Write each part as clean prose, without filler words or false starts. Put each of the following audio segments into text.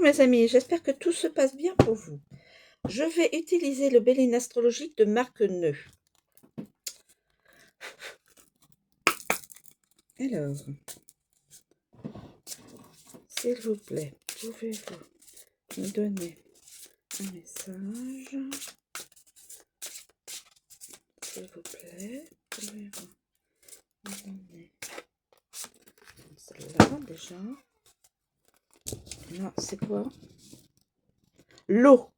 Mes amis, j'espère que tout se passe bien pour vous. Je vais utiliser le Béline astrologique de Marc Neu. Alors, s'il vous plaît, pouvez-vous me donner un message? S'il vous plaît, pouvez-vous me donner celle-là déjà? Non, c'est quoi? L'eau.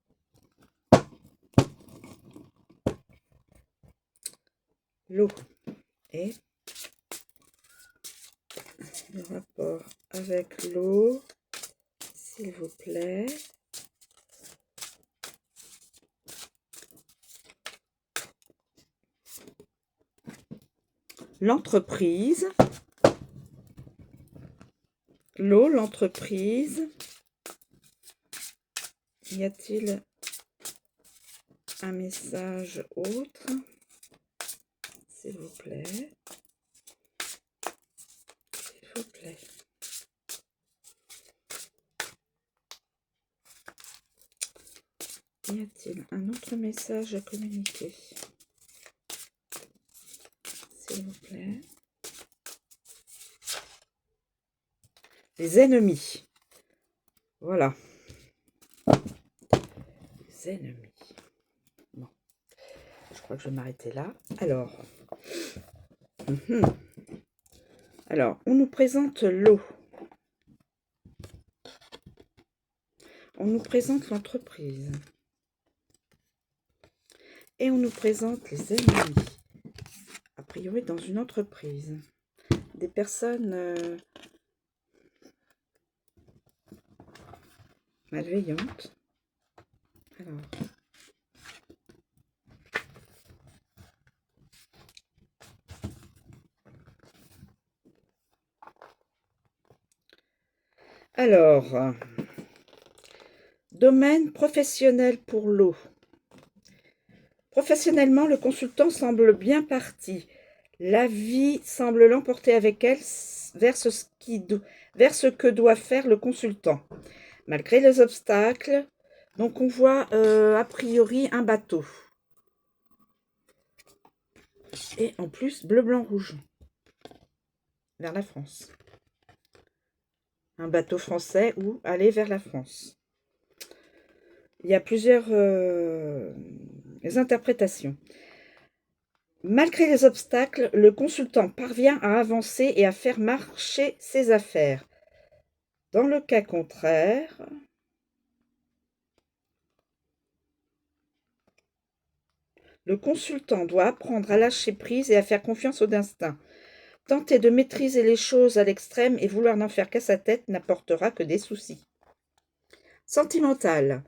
L'eau. Et le rapport avec l'eau, s'il vous plaît. L'entreprise. L'eau, l'entreprise. Y a-t-il un message autre, s'il vous plaît? S'il vous plaît. Y a-t-il un autre message à communiquer, s'il vous plaît? Les ennemis. Voilà. Les ennemis. Bon. Je crois que je vais m'arrêter là. Alors. Alors, on nous présente l'eau. On nous présente l'entreprise. Et on nous présente les ennemis. A priori, dans une entreprise. Des personnes malveillantes. Alors, domaine professionnel pour l'eau. Professionnellement, le consultant semble bien parti. La vie semble l'emporter avec elle vers ce que doit faire le consultant. Malgré les obstacles, donc on voit a priori un bateau. Et en plus, bleu, blanc, rouge. Vers la France. Un bateau français ou aller vers la France. Il y a plusieurs interprétations. Malgré les obstacles, le consultant parvient à avancer et à faire marcher ses affaires. Dans le cas contraire, le consultant doit apprendre à lâcher prise et à faire confiance au destin. Tenter de maîtriser les choses à l'extrême et vouloir n'en faire qu'à sa tête n'apportera que des soucis. Sentimental.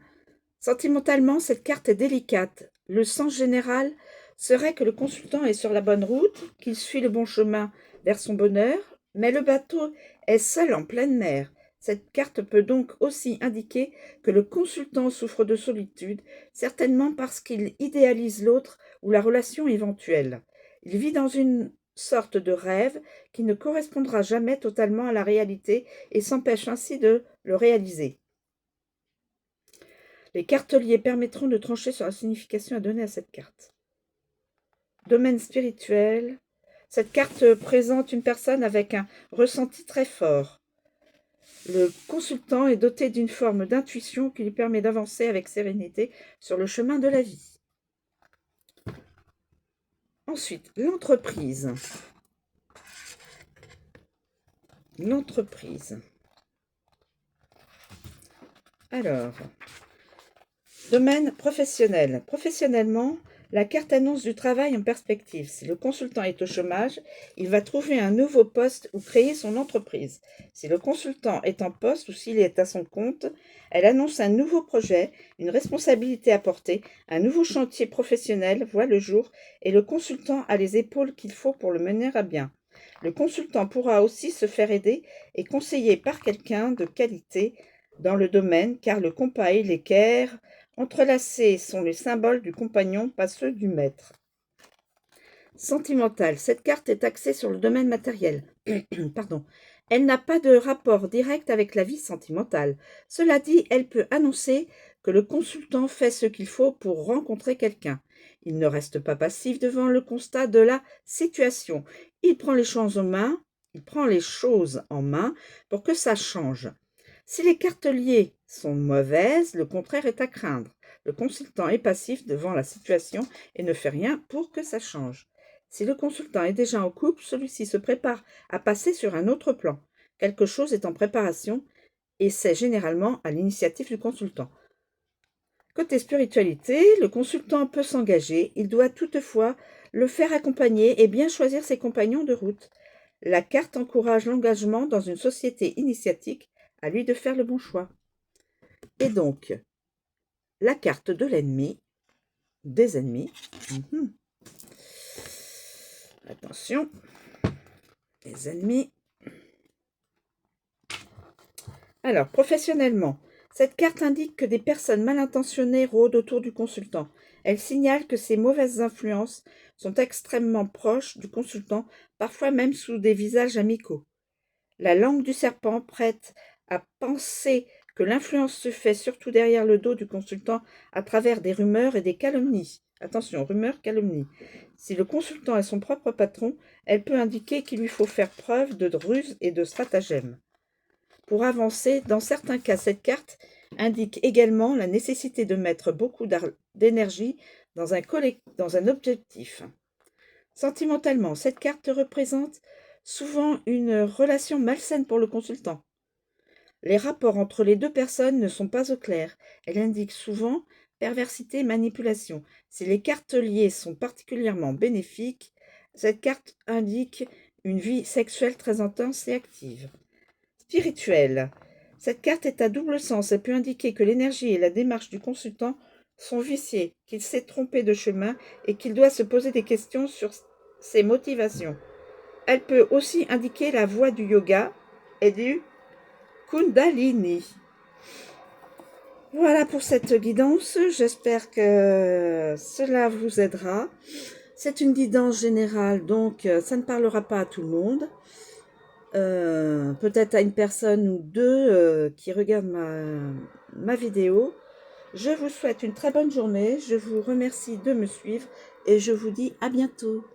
Sentimentalement, cette carte est délicate. Le sens général serait que le consultant est sur la bonne route, qu'il suit le bon chemin vers son bonheur, mais le bateau est seul en pleine mer. Cette carte peut donc aussi indiquer que le consultant souffre de solitude, certainement parce qu'il idéalise l'autre ou la relation éventuelle. Il vit dans une sorte de rêve qui ne correspondra jamais totalement à la réalité et s'empêche ainsi de le réaliser. Les carteliers permettront de trancher sur la signification à donner à cette carte. Domaine spirituel. Cette carte présente une personne avec un ressenti très fort. Le consultant est doté d'une forme d'intuition qui lui permet d'avancer avec sérénité sur le chemin de la vie. Ensuite, l'entreprise. L'entreprise. Alors, domaine professionnel. Professionnellement, la carte annonce du travail en perspective. Si le consultant est au chômage, il va trouver un nouveau poste ou créer son entreprise. Si le consultant est en poste ou s'il est à son compte, elle annonce un nouveau projet, une responsabilité à porter, un nouveau chantier professionnel voit le jour et le consultant a les épaules qu'il faut pour le mener à bien. Le consultant pourra aussi se faire aider et conseiller par quelqu'un de qualité dans le domaine, car le compas et l'équerre entrelacés sont les symboles du compagnon, pas ceux du maître. Sentimental. Cette carte est axée sur le domaine matériel. Pardon. Elle n'a pas de rapport direct avec la vie sentimentale. Cela dit, elle peut annoncer que le consultant fait ce qu'il faut pour rencontrer quelqu'un. Il ne reste pas passif devant le constat de la situation. Il prend les choses en main pour que ça change. Si les cartes liées sont mauvaises, le contraire est à craindre. Le consultant est passif devant la situation et ne fait rien pour que ça change. Si le consultant est déjà en couple, celui-ci se prépare à passer sur un autre plan. Quelque chose est en préparation et c'est généralement à l'initiative du consultant. Côté spiritualité, le consultant peut s'engager, il doit toutefois le faire accompagner et bien choisir ses compagnons de route. La carte encourage l'engagement dans une société initiatique, à lui de faire le bon choix. Et donc, la carte de l'ennemi, des ennemis. Attention, les ennemis. Alors, professionnellement, cette carte indique que des personnes mal intentionnées rôdent autour du consultant. Elle signale que ces mauvaises influences sont extrêmement proches du consultant, parfois même sous des visages amicaux. La langue du serpent prête à penser que l'influence se fait surtout derrière le dos du consultant à travers des rumeurs et des calomnies. Attention, rumeurs, calomnies. Si le consultant est son propre patron, elle peut indiquer qu'il lui faut faire preuve de ruse et de stratagème. Pour avancer, dans certains cas, cette carte indique également la nécessité de mettre beaucoup d'énergie dans un objectif. Sentimentalement, cette carte représente souvent une relation malsaine pour le consultant. Les rapports entre les deux personnes ne sont pas au clair. Elle indique souvent perversité et manipulation. Si les cartes liées sont particulièrement bénéfiques, cette carte indique une vie sexuelle très intense et active. Spirituelle. Cette carte est à double sens. Elle peut indiquer que l'énergie et la démarche du consultant sont viciées, qu'il s'est trompé de chemin et qu'il doit se poser des questions sur ses motivations. Elle peut aussi indiquer la voie du yoga et du Kundalini. Voilà pour cette guidance. J'espère que cela vous aidera. C'est une guidance générale, donc ça ne parlera pas à tout le monde. Peut-être à une personne ou deux qui regardent ma vidéo. Je vous souhaite une très bonne journée. Je vous remercie de me suivre et je vous dis à bientôt.